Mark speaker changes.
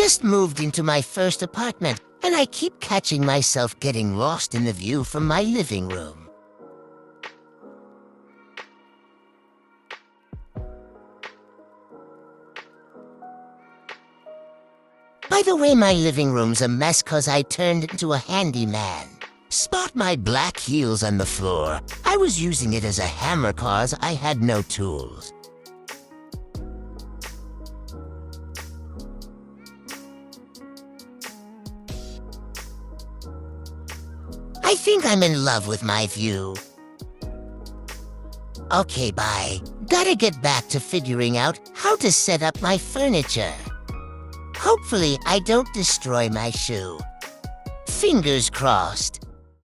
Speaker 1: just moved into my first apartment, and I keep catching myself getting lost in the view from my living room. By the way, my living room's a mess 'cause I turned into a handyman. Spot my black heels on the floor. I was using it as a hammer 'cause I had no tools. I think I'm in love with my view. Okay, bye. Gotta get back to figuring out how to set up my furniture. Hopefully, I don't destroy my shoe. Fingers crossed.